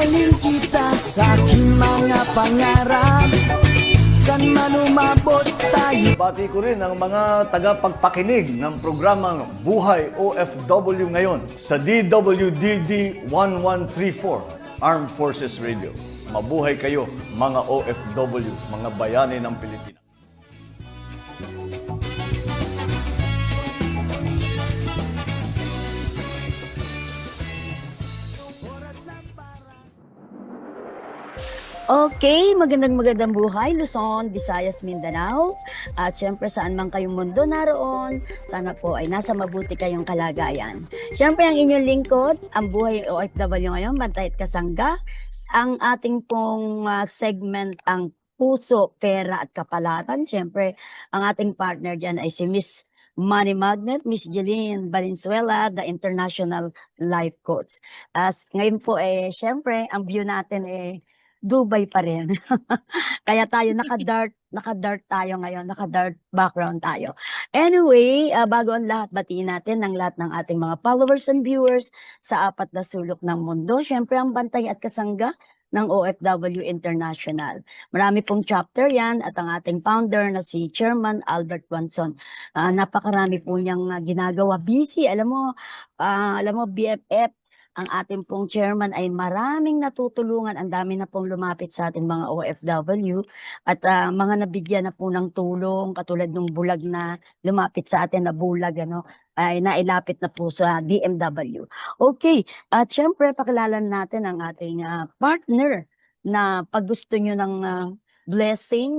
Ihalin kita sa aking mga pangarap, san man umabot tayo. Bati ko rin ang mga tagapagpakinig ng programang Buhay OFW ngayon sa DWDD 1134 Armed Forces Radio. Mabuhay kayo mga OFW, mga bayani ng Pilipinas. Okay, magandang buhay, Luzon, Visayas, Mindanao. At syempre saan man kayong mundo naroon, sana po ay nasa mabuti kayong kalagayan. Syempre ang inyong lingkod, ang Buhay OFW ngayon, Bantay at Kasangga. Ang ating pong segment, ang Puso, Pera at Kapalaran. Syempre, ang ating partner dyan ay si Miss Money Magnet, Miss Jeline Valenzuela, the International Life Coach. Ngayon po syempre, ang view natin Dubai pa rin. Kaya tayo naka-dark tayo ngayon, naka-dark background tayo. Anyway, bago ang lahat, batiin natin ang lahat ng ating mga followers and viewers sa apat na sulok ng mundo. Siyempre, ang Bantay at Kasangga ng OFW International. Marami pong chapter yan at ang ating founder na si Chairman Albert Guanzon. Napakarami po niyang ginagawa. Busy, alam mo BFF, ang ating pong chairman ay maraming natutulungan. Ang dami na pong lumapit sa ating mga OFW at mga nabigyan na po ng tulong katulad ng bulag na lumapit sa atin na bulag ay nailapit na po sa DMW. Okay, at syempre pakilala natin ang ating partner na pag gusto nyo ng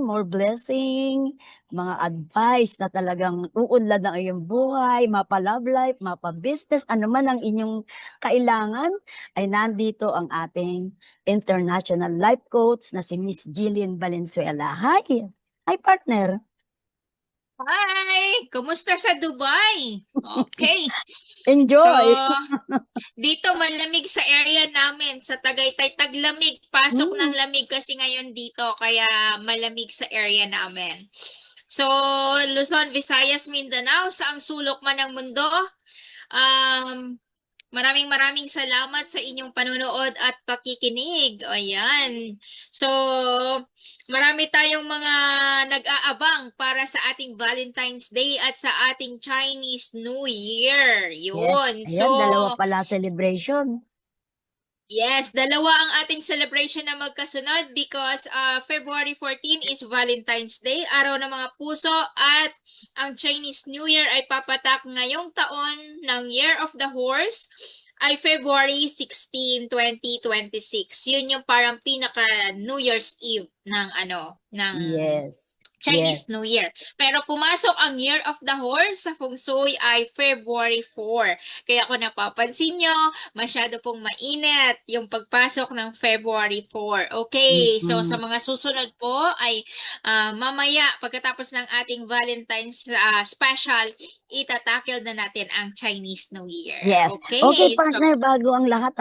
more blessing, mga advice na talagang uunlad ng iyong buhay, mapa-love life, mapa-business, ano man ang inyong kailangan, ay nandito ang ating international life coach na si Miss Jeline Valenzuela. Hi! Hi, partner! Hi! Kumusta sa Dubai? Okay. Enjoy! Dito malamig sa area namin. Sa Tagaytay, taglamig. Pasok ng lamig kasi ngayon dito. Kaya malamig sa area namin. So, Luzon, Visayas, Mindanao, saang sulok man ng mundo. Maraming salamat sa inyong panonood at pakikinig. Ayan. So, marami tayong mga nag-aabang para sa ating Valentine's Day at sa ating Chinese New Year. Yun. Yes. Ayan, dalawa pala celebration. Yes, dalawa ang ating celebration na magkasunod because February 14 is Valentine's Day, araw ng mga puso, at ang Chinese New Year ay papatak ngayong taon ng Year of the Horse ay February 16, 2026. Yun yung parang pinaka New Year's Eve ng Yes. Chinese New Year. Pero pumasok ang Year of the Horse sa Feng Shui ay February 4. Kaya kung napapansin nyo, masyado pong mainit yung pagpasok ng February 4. Okay, so sa mga susunod po ay mamaya pagkatapos ng ating Valentine's special, itatakil na natin ang Chinese New Year. Yes. Okay, partner, bago ang lahat,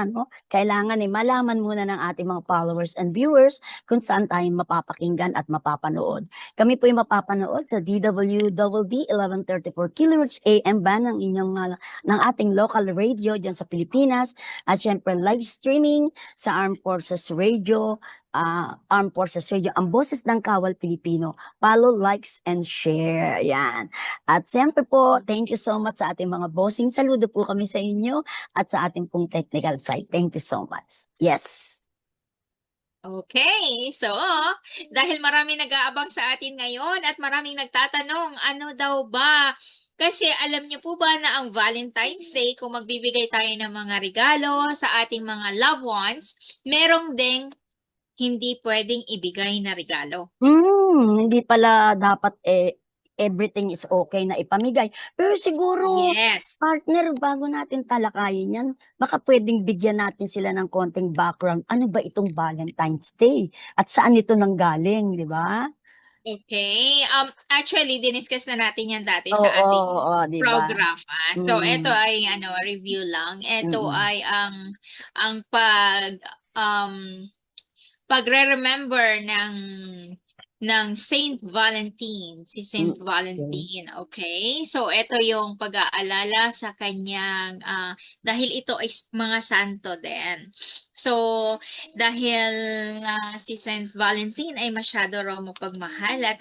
kailangan malaman muna ng ating mga followers and viewers kung saan tayo mapapakinggan at mapapanood. Kami po ay mapapanood sa DWDD 1134 kHz AM band ng ating local radio dyan sa Pilipinas, at syempre live streaming sa Armed Forces Radio, ang boses ng Kawal Pilipino. Follow, likes, and share. Yan. At siyempre po, thank you so much sa ating mga bossing. Saludo po kami sa inyo at sa ating pong technical side. Thank you so much. Yes. Okay, so dahil marami nag-aabang sa atin ngayon at maraming nagtatanong, ano daw ba? Kasi alam niyo po ba na ang Valentine's Day, kung magbibigay tayo ng mga regalo sa ating mga loved ones, merong ding hindi pwedeng ibigay na regalo. Hindi pala dapat everything is okay na ipamigay. Pero siguro, Yes. partner, bago natin talakayin yan, baka pwedeng bigyan natin sila ng konting background. Ano ba itong Valentine's Day? At saan ito nanggaling, di ba? Okay. Actually, diniscuss na natin yan dati sa ating diba? program. So, ito ay review lang. Ito ay ang pagre-remember ng ng Saint Valentine, si Saint Valentine, okay? So, ito yung pag-aalala sa kanyang, dahil ito ay mga santo din. So, dahil si Saint Valentine ay masyado raw mapagmahal at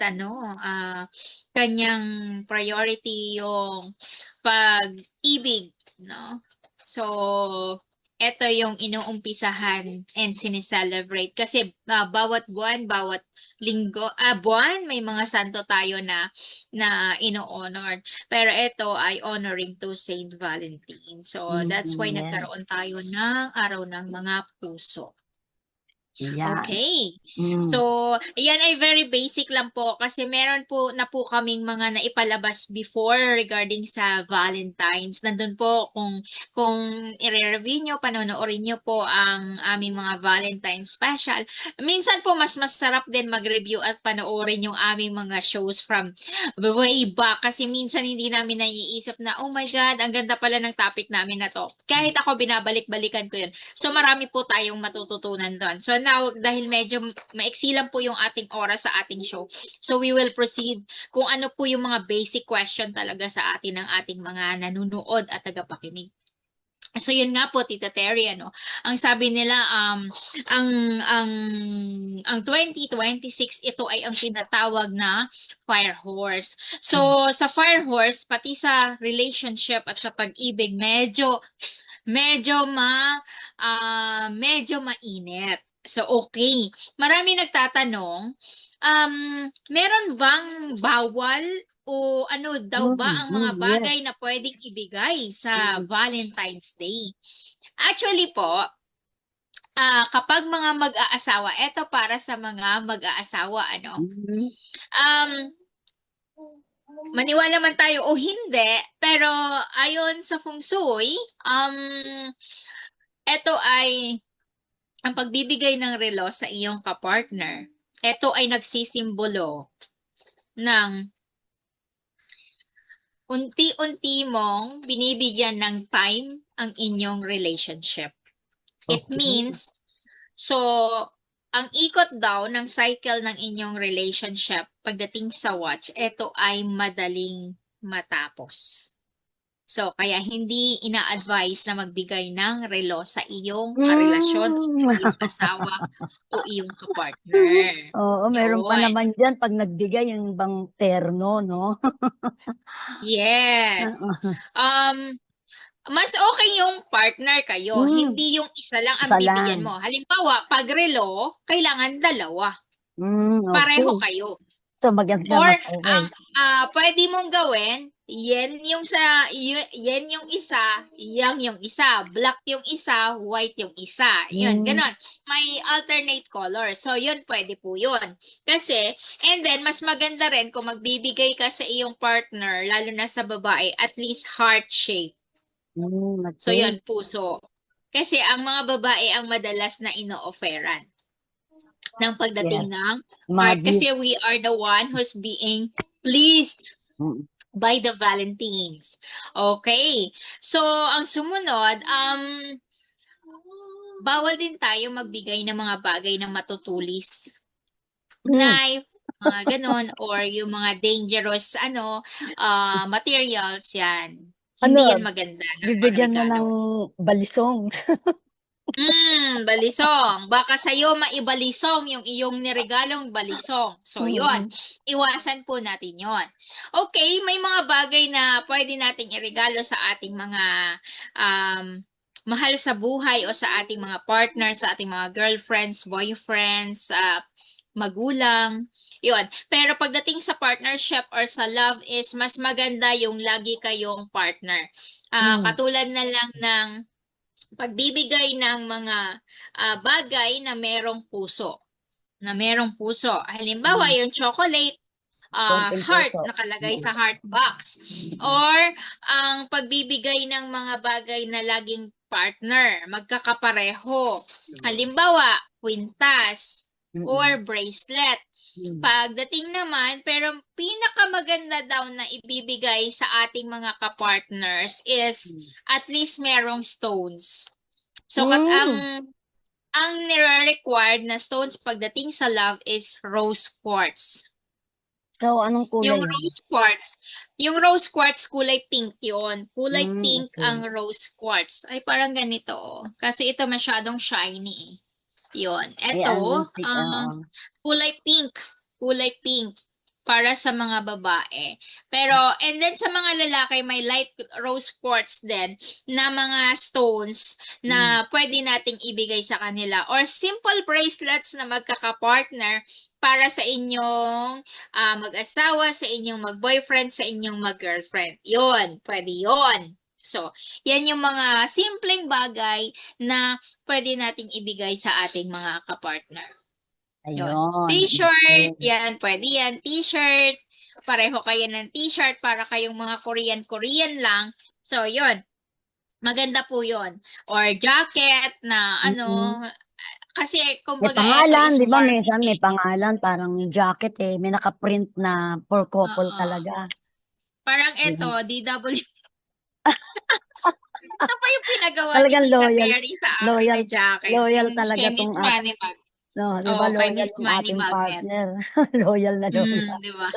kanyang priority yung pag-ibig, no? So, ito yung inuumpisahan and sineselebrate kasi bawat buwan, bawat linggo, buwan, may mga santo tayo na ino-honor. Pero ito ay honoring to Saint Valentine. So, that's why nagkaroon Yes. tayo ng araw ng mga puso. Yeah. Okay. Mm. So, yan ay very basic lang po kasi meron po na po kaming mga naipalabas before regarding sa Valentine's. Nandun po kung i-review nyo, panonoorin nyo po ang aming mga Valentine's special. Minsan po mas masarap din mag-review at panoorin yung aming mga shows from way back kasi minsan hindi namin naiisip na, oh my God, ang ganda pala ng topic namin na to. Kahit ako binabalik-balikan ko yun. So, marami po tayong matututunan doon. So, now, dahil medyo maiksi lang po yung ating oras sa ating show, so we will proceed kung ano po yung mga basic question talaga sa atin ng ating mga nanonood at tagapakinig. So yun nga po Tita Terry ang sabi nila ang ang 2026 ito ay ang tinatawag na fire horse. So sa fire horse pati sa relationship at sa pag-ibig medyo mainit. So, okay. Marami nagtatanong, meron bang bawal o ano daw ba ang mga bagay Yes. na pwedeng ibigay sa Valentine's Day? Actually po, kapag mga mag-aasawa, eto para sa mga mag-aasawa, maniwala man tayo o hindi, pero ayon sa Feng Shui, ito ay ang pagbibigay ng relo sa iyong kapartner. Ito ay nagsisimbolo ng unti-unti mong binibigyan ng time ang inyong relationship. It means, so, ang ikot daw ng cycle ng inyong relationship pagdating sa watch, ito ay madaling matapos. So, kaya hindi ina-advise na magbigay ng relo sa iyong karelasyon o sa iyong asawa o iyong kapartner. Oo, meron pa Yun. naman dyan pag nagbigay yung bang terno, no? Yes. Mas okay yung partner kayo, hindi yung isa lang ang Isa bibigyan lang. mo. Halimbawa, pag relo, kailangan dalawa. Okay. Pareho kayo. So, maganda, Or mas okay. ang pwede mong gawin, yan yung isa, yang yung isa, black yung isa, white yung isa. Yun, ganon. May alternate color. So, yun, pwede po yun. Kasi, and then, mas maganda rin kung magbibigay ka sa iyong partner, lalo na sa babae, at least heart shape. Okay. So, yun, puso. Kasi, ang mga babae ang madalas na ino-offeran ng pagdating ng heart. Kasi we are the one who's being pleased by the Valentines. Okay. So, ang sumunod, bawal din tayo magbigay ng mga bagay na matutulis. Knife, mga ganon, or yung mga dangerous, materials yan. Hindi yan maganda. Bibigyan mo ng balisong. Balisong. Baka sa'yo maibalisong yung iyong niregalong balisong. So, yon. Iwasan po natin yon. Okay, may mga bagay na pwede nating iregalo sa ating mga mahal sa buhay o sa ating mga partners, sa ating mga girlfriends, boyfriends, magulang. Yun. Pero pagdating sa partnership or sa love is mas maganda yung lagi kayong partner. Katulad na lang ng pagbibigay ng mga bagay na merong puso. Halimbawa, yung chocolate, heart, nakalagay sa heart box. Or, ang pagbibigay ng mga bagay na laging partner, magkakapareho. Halimbawa, kwintas or bracelet. Pagdating naman, pero pinakamaganda daw na ibibigay sa ating mga kapartners is at least merong stones. So, Ang nire-required na stones pagdating sa love is rose quartz. So, anong kulay Yung yan? rose quartz kulay pink 'yon. Kulay pink Okay. ang rose quartz. Ay parang ganito, oh. Kasi ito masyadong shiny, eh. 'Yon. Ay, Eto, oo. kulay pink. Kulay pink para sa mga babae. Pero and then sa mga lalaki may light rose quartz din na mga stones na pwede nating ibigay sa kanila or simple bracelets na magkaka-partner para sa inyong mag-asawa, sa inyong mag-boyfriend, sa inyong mag-girlfriend. 'Yon, pwede 'yon. So, yan yung mga simpleng bagay na pwede nating ibigay sa ating mga kapartner. Yun. Ayun. T-shirt, Okay. yan, pwede yan. T-shirt, pareho kayo ng t-shirt para kayong mga Korean lang. So, yun. Maganda po yun. Or jacket na ano, kasi May kumbaga ito pangalan, is di ba? warranty. May pangalan, parang yung jacket may nakaprint na for couple Oo. talaga. Parang Di ito, ba? DW. Ito pa yung pinagawa ni Talagang Tita loyal. Terry sa akin Loyal, na jacket. loyal Yung talaga Chemist tong Money Bag. no, di ba? Oo, kay Loyal Miss yung Money ating Magnet. partner. Loyal na loyal. Di ba?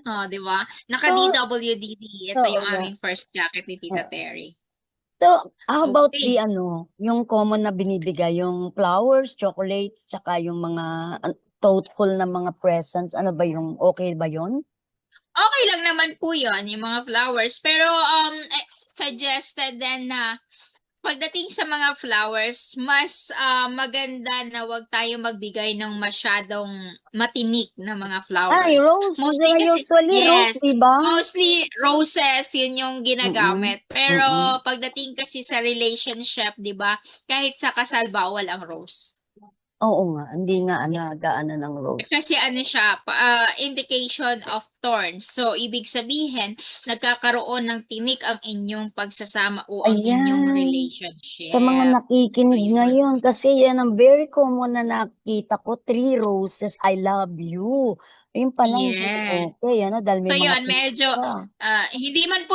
Oh, di ba? So, Naka-DWDD. Ito oo yung nga. aming first jacket ni Tita Oo. Terry. So, how about Okay. yung common na binibigay, yung flowers, chocolates, tsaka yung mga thoughtful na mga presents, ano ba yung, okay ba yun? Okay lang naman po yun, yung mga flowers. Pero, suggested din na pagdating sa mga flowers, mas maganda na wag tayo magbigay ng masyadong matinik na mga Ay, flowers. rose. Mostly kasi, Usually rose, yes, di ba? mostly roses, yun yung Mm-mm. ginagamit. Pero Mm-mm. pagdating kasi sa relationship, di ba, kahit sa kasal, bawal ang rose. Oo nga, hindi nga gaano ng rose. Kasi ano siya, indication of thorns. So, ibig sabihin, nagkakaroon ng tinik ang inyong pagsasama o ang inyong Ayan. relationship. Sa mga nakikinig Ayun. ngayon, kasi yan ang very common na nakita ko, 3 roses, I love you. Yun pala hindi Yes. okay, dahil may So, mga yun, medyo, pa. hindi man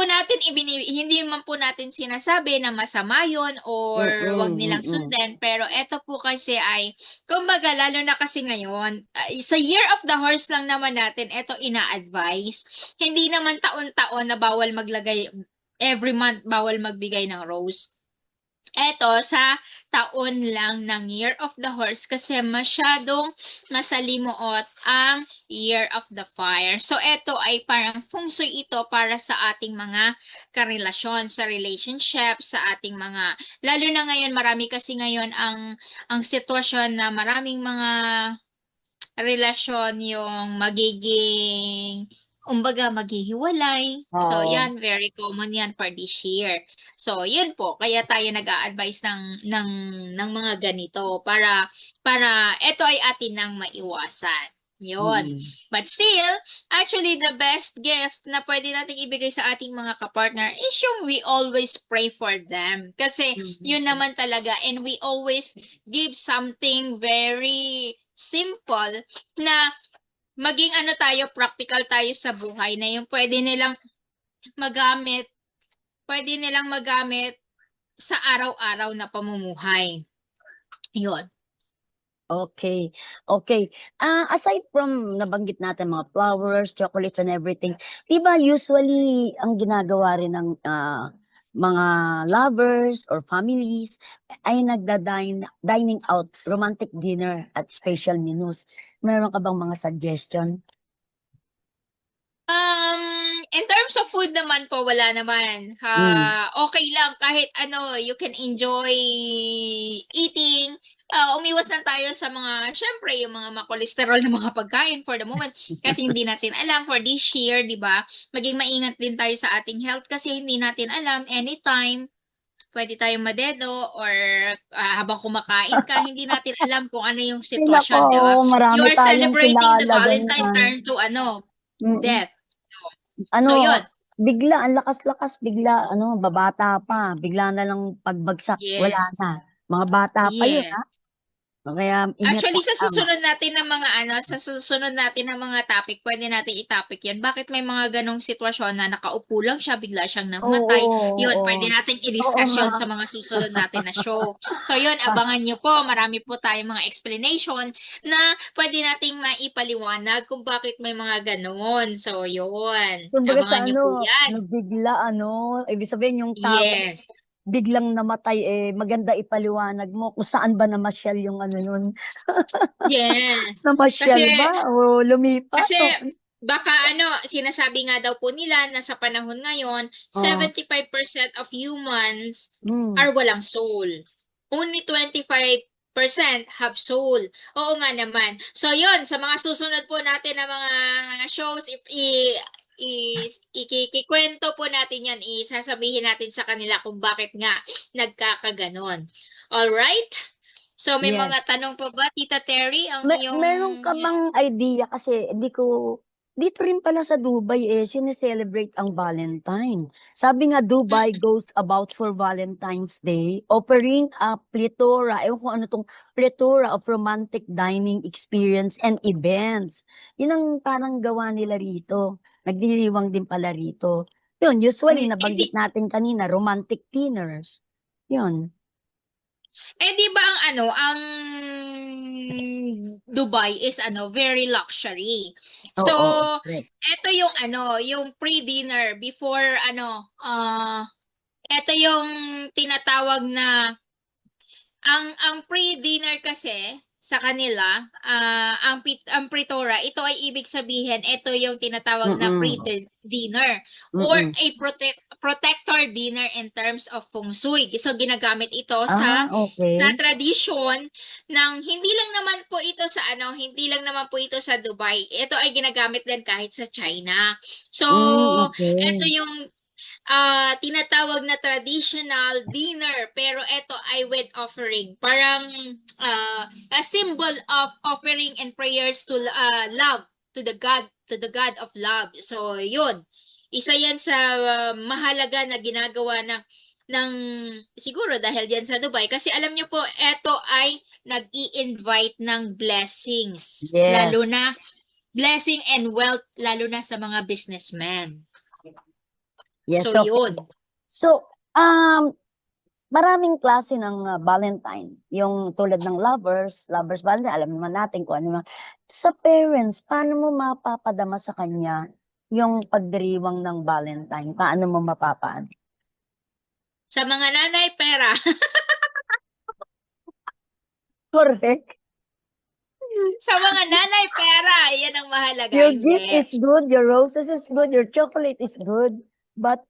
po natin sinasabi na masama yun or wag nilang Mm. sundin. Pero eto po kasi ay, kumbaga, lalo na kasi ngayon, sa Year of the Horse lang naman natin, eto ina-advise. Hindi naman taon-taon na bawal maglagay, every month bawal magbigay ng rose. Eto, sa taon lang ng Year of the Horse kasi masyadong masalimuot ang Year of the Fire. So, eto ay parang feng shui ito para sa ating mga karelasyon, sa relationship, sa ating mga, lalo na ngayon, marami kasi ngayon ang sitwasyon na maraming mga relasyon yung magiging, kumbaga, maghihiwalay. So, Oo. yan, very common yan for this year. So, yun po, kaya tayo nag-a-advise ng mga ganito para ito ay atin nang maiwasan. Yun. But still, actually, the best gift na pwede nating ibigay sa ating mga kapartner is yung we always pray for them. Kasi, yun naman talaga, and we always give something very simple na maging practical tayo sa buhay na yung pwede nilang magamit sa araw-araw na pamumuhay. Yun. Okay. Okay. Aside from nabanggit natin mga flowers, chocolates and everything, 'di ba usually ang ginagawa rin ng mga lovers or families ay dining out, romantic dinner at special menus. Meron ka bang mga suggestion? In terms of food naman po, wala naman. Okay lang kahit you can enjoy eating. Umiwas lang tayo sa mga, syempre, yung mga makolesterol na mga pagkain for the moment. Kasi hindi natin alam for this year, di ba? Maging maingat din tayo sa ating health kasi hindi natin alam anytime pwede tayong madedo or habang kumakain ka, hindi natin alam kung ano yung Ay sitwasyon, di ba? nako, marami You are tayong celebrating the kilala Valentine ganyan. turn to Mm. death. Ano, So, yun. bigla ang lakas-lakas, bigla babata pa, bigla na lang pagbagsak, wala Yes. na. Mga bata pa yun, Yes. Kaya ingat Actually, lang. sa susunod natin ng mga topic, pwede natin i-topic yan. Bakit may mga ganong sitwasyon na nakaupo lang siya, bigla siyang Oo, namatay? Yun, oo. pwede natin Oo i-discuss nga. yun sa mga susunod natin na show. So yun, abangan nyo po. Marami po tayong mga explanation na pwede nating maipaliwanag kung bakit may mga ganon. So yun, Kumbaga abangan sa nyo po yan. nabigla ibig sabihin yung tao Yes. biglang namatay maganda ipaliwanag mo kung saan ba namasyal yung nun. Yes. Kasi Namasyal ba o lumipat Kasi o baka sinasabi nga daw po nila na sa panahon ngayon, oh, 75% of humans mm, are walang soul. Only 25% have soul. Oo nga naman. So yun, sa mga susunod po natin na mga shows, if ikikwento po natin yan, isasabihin natin sa kanila kung bakit nga nagkakaganon. Alright? So may yes. mga tanong pa ba, Tita Terry, ang iyong Meron ka bang idea kasi dito rin pala sa Dubai sineselebrate ang Valentine. Sabi nga Dubai goes about for Valentine's Day, offering a plethora, ewan ko ano tong plethora of romantic dining experience and events. Yun ang parang gawa nila rito. Nagdiriwang din pala rito. Yun, usually hindi. nabanggit natin kanina, romantic dinners. Yun. Di ba ang Dubai is very luxury. So, Oo, correct. eto yung yung pre-dinner before eto yung tinatawag na ang pre-dinner kasi sa kanila, ang pretora, ito ay ibig sabihin, ito yung tinatawag na Mm-mm. pre-dinner or Mm-mm. a protector dinner in terms of feng shui. So ginagamit ito Ah, sa okay. tradisyon ng hindi lang naman po ito sa Dubai. Ito ay ginagamit din kahit sa China. So, ito Okay. yung tinatawag na traditional dinner pero ito ay with offering, parang a symbol of offering and prayers to love, to the God of love. So yun, isa yan sa mahalaga na ginagawa ng siguro dahil diyan sa Dubai, kasi alam niyo po ito ay nag-i-invite ng blessings, lalo Yes. na blessing and wealth, lalo na sa mga businessmen. Yes, So okay. yun. So, maraming klase ng Valentine. Yung tulad ng lovers Valentine, alam naman natin kung ano. Sa parents, paano mo mapapadama sa kanya yung pagdiriwang ng Valentine? Paano mo mapapaan? Sa mga nanay, pera. Correct. Sa mga nanay, pera. Yan ang mahalaga. Your gift Hindi. is good, your roses is good, your chocolate is good, but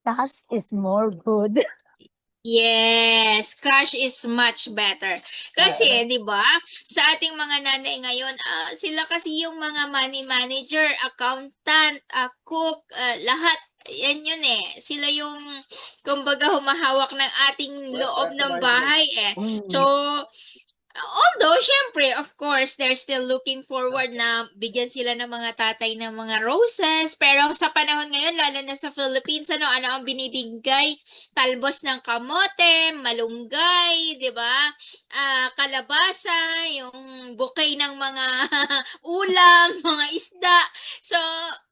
cash is more good. Yes, cash is much better. Kasi, di ba, sa ating mga nanay ngayon, sila kasi yung mga money manager, accountant, cook, lahat. Yan yun eh. Sila yung, kumbaga, humahawak ng ating loob ng bahay eh. So, Mm. although, syempre, of course, they're still looking forward na bigyan sila ng mga tatay ng mga roses. Pero sa panahon ngayon, lalo na sa Philippines, ano ang binibigay? Talbos ng kamote, malunggay, di ba? Kalabasa, yung bouquet ng mga ulam, mga isda. So,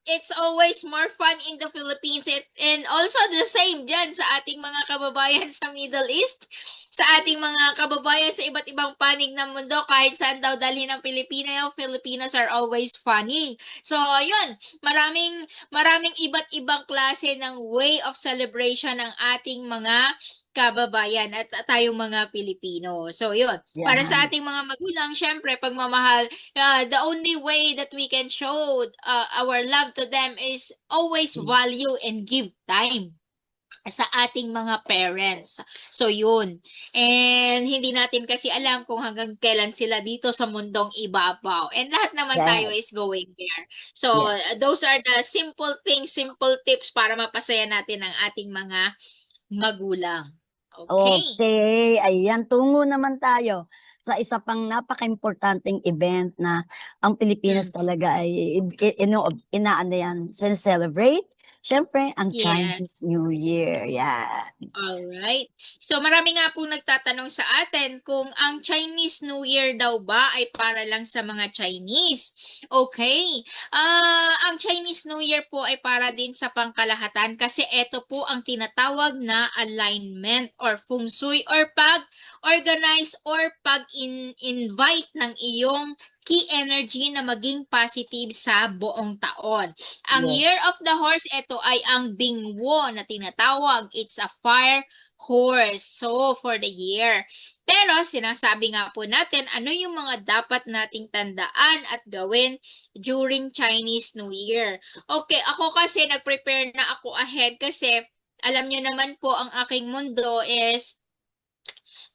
it's always more fun in the Philippines, and also the same dyan sa ating mga kababayan sa Middle East, sa ating mga kababayan sa iba't ibang panig ng mundo, kahit saan daw dalhin ng Pilipino, Filipinos are always funny. So, yun, maraming iba't ibang klase ng way of celebration ng ating mga kababayan at tayong mga Pilipino. So, yun. Para sa Yan. ating mga magulang, syempre, pagmamahal, the only way that we can show our love to them is always value and give time sa ating mga parents. So yun. And hindi natin kasi alam kung hanggang kailan sila dito sa mundong ibabaw. And lahat naman tayo Yes. is going there. So Yes. those are the simple things, simple tips para mapasaya natin ang ating mga magulang. Okay. Okay, ayan, tungo naman tayo sa isa pang napaka-importanting event na ang Pilipinas Mm. talaga ay inaano yan, celebrate Siyempre, ang Yes. Chinese New Year. Yan. Alright. So marami nga pong nagtatanong sa atin kung ang Chinese New Year daw ba ay para lang sa mga Chinese. Okay. Ang Chinese New Year po ay para din sa pangkalahatan kasi ito po ang tinatawag na alignment or feng shui or pag-organize or pag-invite ng iyong key energy na maging positive sa buong taon. Ang Yes. Year of the Horse, ito ay ang Bingwo na tinatawag. It's a fire horse. So, for the year. Pero, sinasabi nga po natin, ano yung mga dapat nating tandaan at gawin during Chinese New Year. Okay, ako kasi nag-prepare na ako ahead kasi alam nyo naman po ang aking mundo is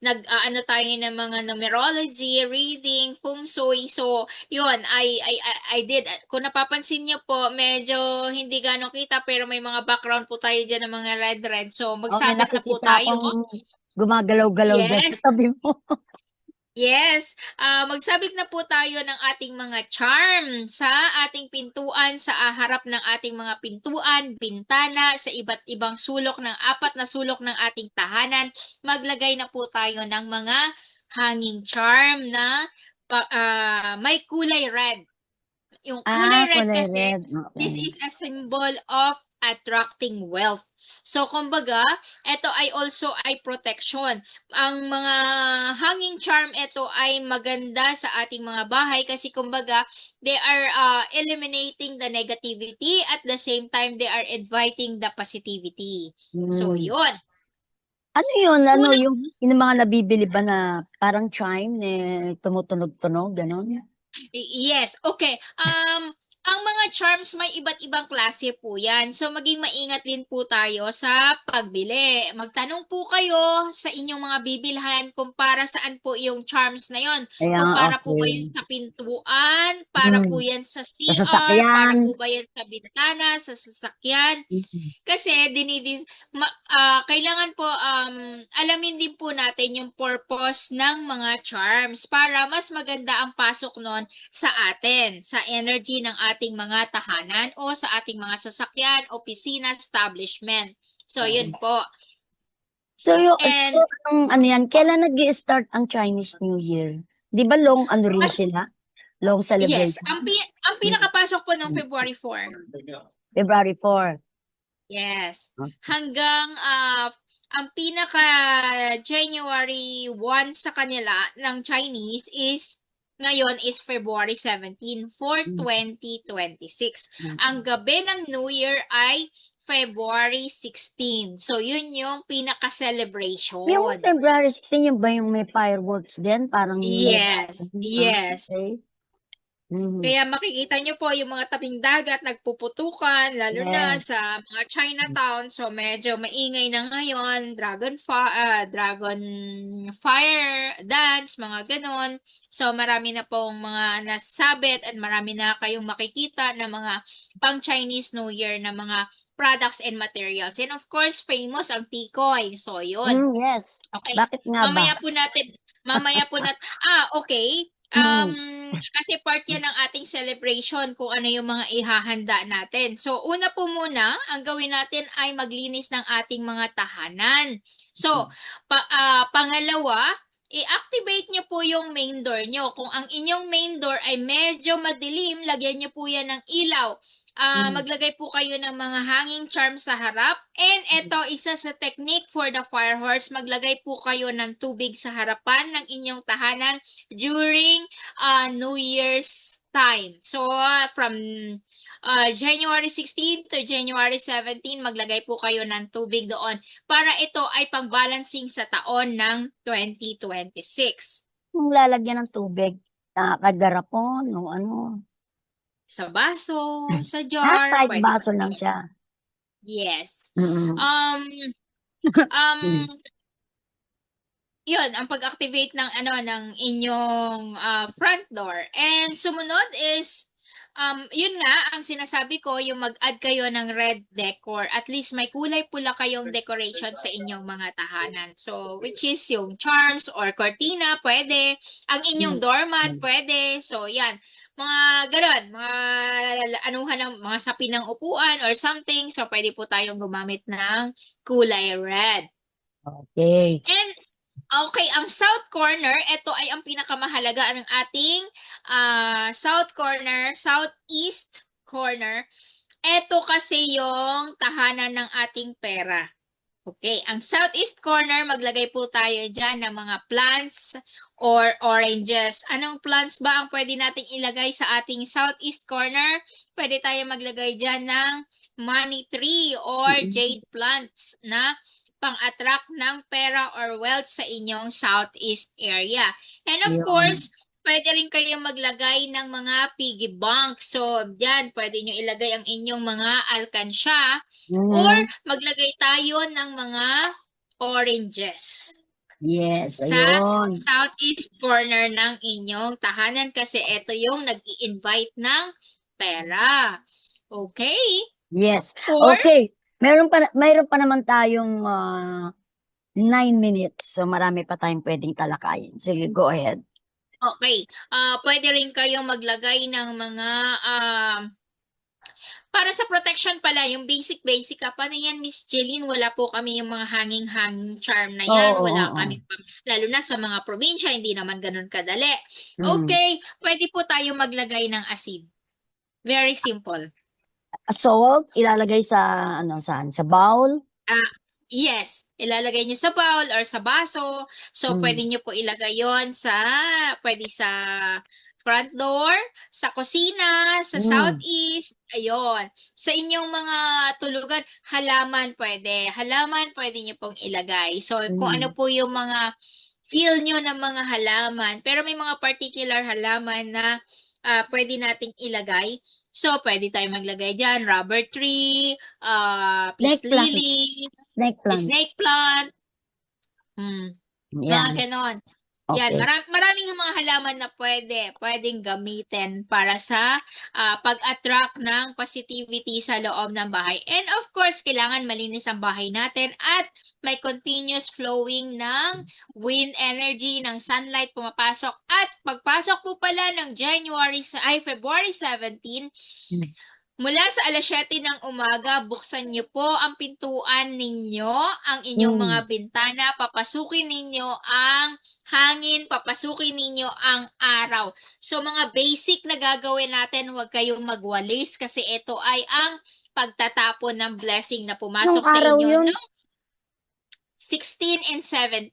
ano tayo ng mga numerology, reading, feng shui. So, yun, I did. Kung napapansin niyo po, medyo hindi ganong kita pero may mga background po tayo dyan ng mga red. So, Oh, may magsabit na po nakikita tayo. akong gumagalaw-galaw dyan Yes. sa tabi mo. Yes, magsabit na po tayo ng ating mga charm sa ating pintuan, sa harap ng ating mga pintuan, bintana, sa iba't ibang sulok ng 4 na sulok ng ating tahanan. Maglagay na po tayo ng mga hanging charm na may kulay red. Yung kulay red Kulay kasi, red. this Okay. is a symbol of attracting wealth. So, kumbaga, ito ay also ay protection. Ang mga hanging charm, ito ay maganda sa ating mga bahay kasi kumbaga, they are eliminating the negativity at the same time, they are inviting the positivity. So, Hmm. yun. Ano yun? Ano Una, yung mga nabibili ba na parang chime tumutunog-tunog, gano'n? Yes, okay. Ang mga charms may iba't ibang klase po yan. So, maging maingat din po tayo sa pagbili. Magtanong po kayo sa inyong mga bibilhan kung para saan po yung charms na yon. Kaya Kung para po ba yan okay. sa pintuan, para po yan sa Sa CR, para sasakyan. po ba yan sa bintana, sa sasakyan. Mm. Kasi kailangan po alamin din po natin yung purpose ng mga charms para mas maganda ang pasok nun sa atin, sa energy ng ating mga tahanan o sa ating mga sasakyan, opisina, establishment. So, yun po. So, And ano yan, kailan nag-i-start ang Chinese New Year? Di ba long ano rin sila? Long yes, celebration? ang pinakapasok po ng February 4. February 4. Yes. Okay. Hanggang ang pinaka January 1 sa kanila ng Chinese is ngayon is February 17 for 2026. Ang gabi ng New Year ay February 16. So, yun yung pinaka-celebration. Yung February 16, yun ba yung may fireworks din? Parang Yes, yes. Okay. Mhm. Kaya makikita nyo po yung mga tabing dagat nagpuputukan, lalo na Yes. sa mga Chinatown. So, medyo maingay na ngayon. Dragon fire dance, mga ganon. So, marami na pong mga nasabit at marami na kayong makikita na mga pang-Chinese New Year na mga products and materials. And of course, famous ang tikoy. So, yun. Yes. Okay. Bakit nga ba? Mamaya po natin, okay. Kasi part yan ng ating celebration kung ano yung mga ihahanda natin. So, una po muna, ang gawin natin ay maglinis ng ating mga tahanan. So, pangalawa, i-activate nyo po yung main door nyo. Kung ang inyong main door ay medyo madilim, lagyan nyo po yan ng ilaw. Maglagay po kayo ng mga hanging charm sa harap. And ito, isa sa technique for the fire horse, maglagay po kayo ng tubig sa harapan ng inyong tahanan during New Year's time. So, from January 16 to January 17, maglagay po kayo ng tubig doon para ito ay pang-balancing sa taon ng 2026. Kung lalagyan ng tubig, kagarapon o ano. Sa baso, sa jar, Kahit pwede baso po lang yun. siya. Yes. Mm. Yun, ang pag-activate ng inyong front door. And sumunod is yun nga ang sinasabi ko, yung mag-add kayo ng red decor. At least may kulay pula kayong decoration sa inyong mga tahanan. So, which is yung charms or cortina, pwede. Ang inyong doormat, pwede. So, yan. mga ganon, mga anuhan ng mga sapi ng upuan or something. So, pwede po tayong gumamit ng kulay red. Okay. And okay, ang south corner, ito ay ang pinakamahalaga ng ating southeast corner. Ito kasi yung tahanan ng ating pera. Okay, ang southeast corner, maglagay po tayo dyan ng mga plants or oranges. Anong plants ba ang pwede nating ilagay sa ating southeast corner? Pwede tayo maglagay dyan ng money tree or jade plants na pang-attract ng pera or wealth sa inyong southeast area. And of Yun. course, pwede rin kayong maglagay ng mga piggy bank. So, dyan, pwede nyo ilagay ang inyong mga alkansya or maglagay tayo ng mga oranges Yes, sa ayun. southeast corner ng inyong tahanan kasi ito yung nag-i-invite ng pera. Okay? Yes. Or, Okay. Mayroon pa naman tayong 9 minutes. So marami pa tayong pwedeng talakayin. Sige, go ahead. okay, pwede rin kayong maglagay ng mga para sa protection pala, yung basic ka. Paano yan, Miss Jeline? Wala po kami yung mga hanging charm na yan. Oo, Wala oo. kami, lalo na sa mga probinsya, hindi naman ganun kadali. Mm. Okay, pwede po tayo maglagay ng asid. Very simple. Salt, ilalagay sa, saan? Sa bowl? Yes, ilalagay niyo sa bowl or sa baso. So, pwede niyo po ilagay yon pwede sa front door, sa kusina, sa southeast, ayun. Sa inyong mga tulugan, halaman pwede niyo pong ilagay. So, kung ano po yung mga feel nyo ng mga halaman, pero may mga particular halaman na pwede nating ilagay. So, pwede tayo maglagay dyan, rubber tree, peace Snake plant. lily, Snake plant. snake plant, mga Yan. ganon. Yan, Okay. maraming mga halaman na pwedeng gamitin para sa pag-attract ng positivity sa loob ng bahay. And of course, kailangan malinis ang bahay natin at may continuous flowing ng wind energy, ng sunlight pumapasok. At pagpasok po pala ng February 17, mula sa alas 7 ng umaga, buksan niyo po ang pintuan ninyo, ang inyong mga bintana, papasukin ninyo ang hangin, papasukin ninyo ang araw. So mga basic na gagawin natin, huwag kayong magwalis kasi ito ay ang pagtatapon ng blessing na pumasok Anong sa araw inyo yun? no? 16 and 17.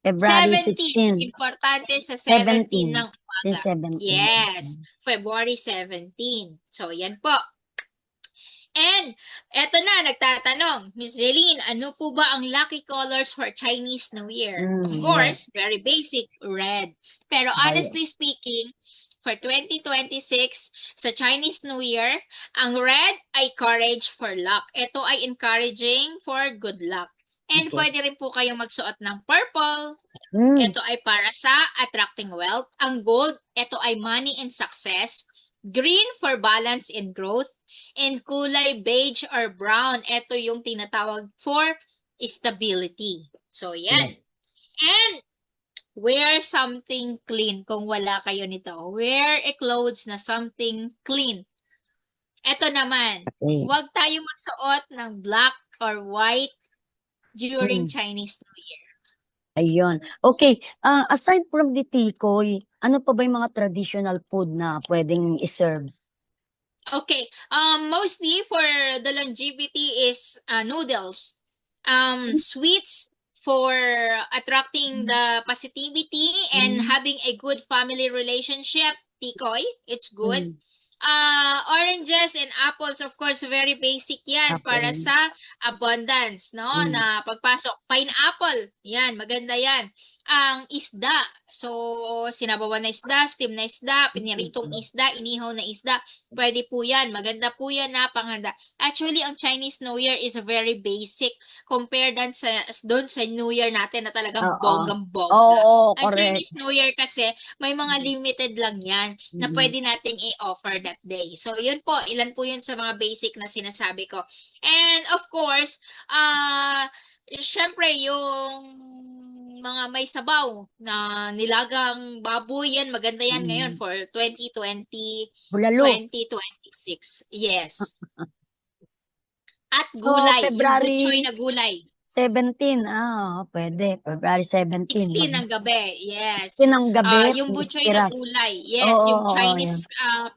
February 17. 16. Importante sa 17 17. ng umaga. 17. Yes. February 17. So, yan po. And, eto na, nagtatanong, Miss Jeline, ano po ba ang lucky colors for Chinese New Year? Of course, very basic, red. Pero honestly speaking, for 2026, sa Chinese New Year, ang red ay courage for luck. Ito ay encouraging for good luck. And pwede rin po kayong magsuot ng purple. Ito ay para sa attracting wealth. Ang gold, ito ay money and success. Green for balance and growth. And kulay beige or brown, ito yung tinatawag for stability. So, yan. And wear something clean kung wala kayo nito. Wear a clothes na something clean. Ito naman, huwag tayo magsuot ng black or white during Chinese New Year. Ayun. Okay. Aside from the tikoy, ano pa ba yung mga traditional food na pwedeng iserve? Okay. Mostly for the longevity is noodles. Sweets for attracting the positivity and having a good family relationship. Tikoy, it's good. Oranges and apples, of course, very basic yan para sa abundance, no? Na pagpasok. Pineapple, yan, maganda yan. Ang isda, so sinabawan na isda, steam na isda, piniritong isda, inihaw na isda, pwede po yan. Maganda po yan na panghanda. Actually, ang Chinese New Year is very basic compared doon sa New Year natin na talagang bonggang-bongga. Oo, Ang correct. Chinese New Year kasi, may mga limited lang yan na pwede nating i-offer that day. So, yun po. Ilan po yun sa mga basic na sinasabi ko. And, of course, syempre, yung mga may sabaw na nilagang baboy, yan maganda yan ngayon Mm. for 2020, Bulalo. 2026. Yes. At So, gulay, yung butchoy February na gulay. 17. Pwede. February 17. 16 ng gabi. 16 Yes. ng gabi, Yung butchoy na Piras. gulay. Oo, Yes, yung oo, yan. Chinese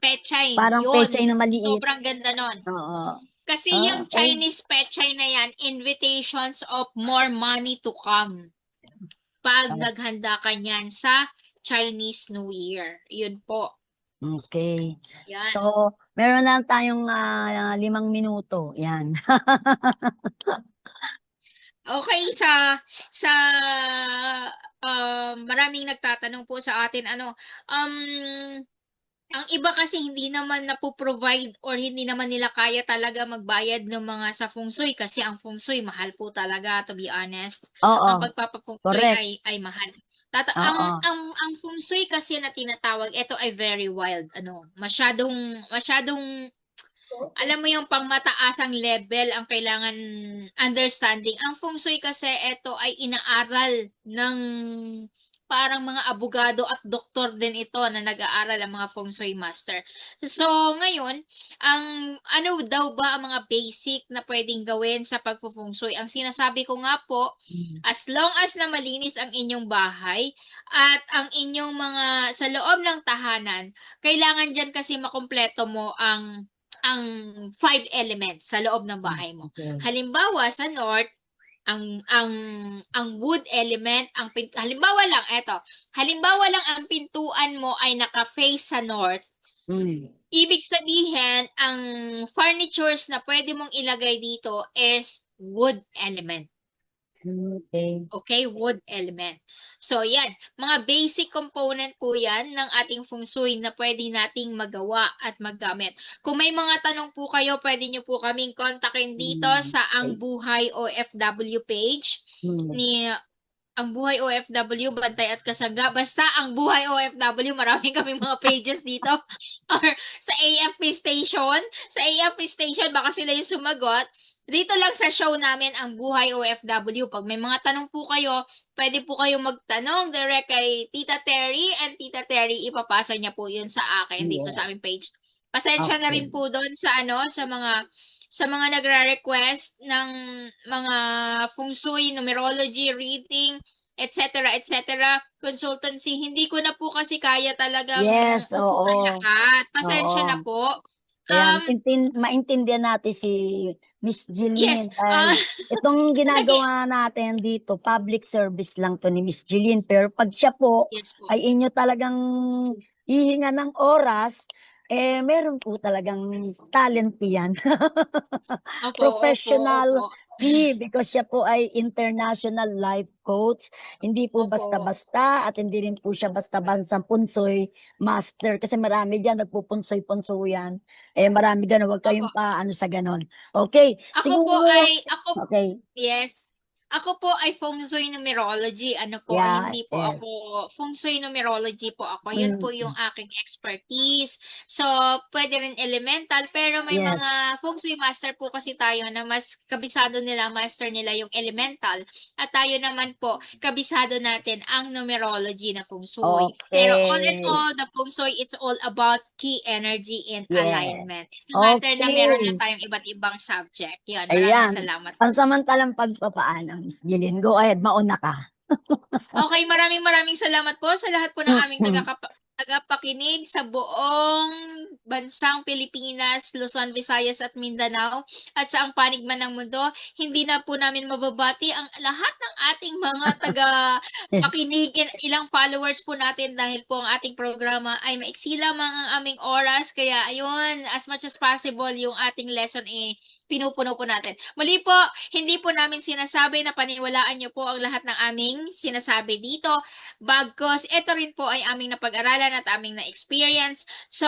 pechay. Parang pechay Yun. na maliit. Sobrang ganda nun. Oo. Kasi yung Okay. Chinese pechay na yan, invitations of more money to come. Pag naghanda ka niyan sa Chinese New Year. Yun po. Okay. Yan. So, meron na tayong 5 minuto. Yan. Okay, sa maraming nagtatanong po sa atin ang iba kasi hindi naman napo-provide or hindi naman nila kaya talaga magbayad ng mga sa feng shui kasi ang feng shui mahal po talaga, to be honest. Ang Oo. pagpapa-feng shui Correct. ay mahal. Oo. Ang feng shui kasi na tinatawag, ito ay very wild, masyadong alam mo yung pangmataasang level ang kailangan understanding. Ang feng shui kasi ito ay inaaral ng parang mga abogado at doktor din ito na nag-aaral ang mga feng shui master. So, ngayon, ang ano daw ba ang mga basic na pwedeng gawin sa pagpo-feng shui? Ang sinasabi ko nga po, as long as na malinis ang inyong bahay at ang inyong mga sa loob ng tahanan, kailangan diyan kasi makumpleto mo ang 5 elements sa loob ng bahay mo. Okay. Halimbawa sa north, ang wood element, halimbawa lang ang pintuan mo ay naka-face sa north. Ibig sabihin, ang furnitures na pwede mong ilagay dito is wood element. Okay. Okay, wood element. So, yan. Mga basic component po yan ng ating feng shui na pwede nating magawa at maggamit. Kung may mga tanong po kayo, pwede nyo po kaming kontakin dito sa Ang Buhay OFW page ni Ang Buhay OFW, Bantay at Kasangga. Basta Ang Buhay OFW, maraming kaming mga pages dito. Or sa AFP Station. Sa AFP Station, baka sila yung sumagot. Dito lang sa show namin, Ang Buhay OFW. Pag may mga tanong po kayo, pwede po kayo magtanong direct kay Tita Terry, and Tita Terry, ipapasa niya po yun sa akin dito sa aming page. Pasensya na rin po doon sa sa mga nagre-request ng mga feng shui, numerology, reading, etc. consultancy. Hindi ko na po kasi kaya talagang Yes, upuan oo. lahat. Pasensya Oo. na po. Kaya maintindihan natin si Miss Yes. Jeline. Itong ginagawa natin dito, public service lang to ni Miss Jeline. Pero pag siya po Yes po. ay inyo talagang hihinga ng oras, meron po talagang talent yan. Professional Opo. because siya po ay international life coach. Hindi po Opo. basta-basta at hindi rin po siya basta-bansang punsoy master kasi marami dyan nagpupunsoy-punsoyan. Marami dyan, huwag kayong sa ganon. Okay. Okay. Yes. Ako po ay feng shui numerology. Yeah, Hindi po yes. ako, feng shui numerology po ako. Yun po yung aking expertise. So, pwede rin elemental, pero may Yes. mga feng shui master po kasi tayo na mas kabisado nila, master nila yung elemental. At tayo naman po, kabisado natin ang numerology na feng shui. Pero all in Okay. all, the feng shui, it's all about key energy and Yes. alignment. It's a matter na meron lang Okay. tayong iba't ibang subject. Yan, Ayan. maraming salamat. Pansamantalang pagpapaalam, Miss Jeline. Go ahead, mauna ka. Okay, maraming salamat po sa lahat po ng aming tagapakinig sa buong bansang Pilipinas, Luzon, Visayas at Mindanao at sa ang panig man ng mundo. Hindi na po namin mababati ang lahat ng ating mga tagapakinig. Ilang followers po natin dahil po ang ating programa ay maiksi lamang ang aming oras. Kaya ayun, as much as possible yung ating lesson pinupuno po natin. Muli po, hindi po namin sinasabi na paniwalaan niyo po ang lahat ng aming sinasabi dito. Bagkus, ito rin po ay aming napag-aralan at aming na-experience. So,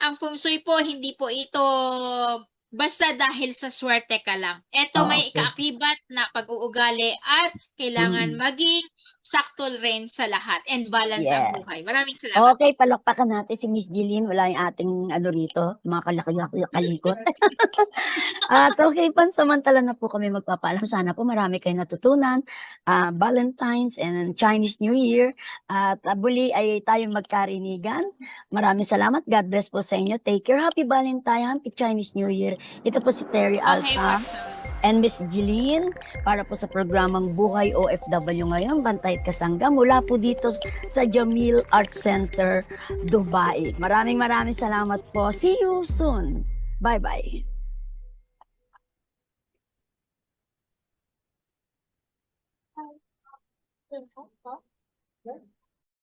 ang feng shui po, hindi po ito basta dahil sa swerte ka lang. Ito may kaakibat na pag-uugali at kailangan maging sakto rin sa lahat and balance ang buhay. Yes. Maraming salamat. Okay, palakpakan natin si Miss Jeline. Wala yung ating ano rito, mga kalikot. At okay, pansamantala na po kami magpapaalam. Sana po marami kayong natutunan. Valentine's and Chinese New Year. At muli ay tayong magkarinigan. Maraming salamat. God bless po sa inyo. Take care. Happy Valentine. Happy Chinese New Year. Ito po si Terry Okay, Alta Watson. and Miss Jeline para po sa programang Buhay OFW ngayon, Bantay at Kasangga mula po dito sa Jamil Art Center, Dubai. Maraming salamat po. See you soon. Bye-bye.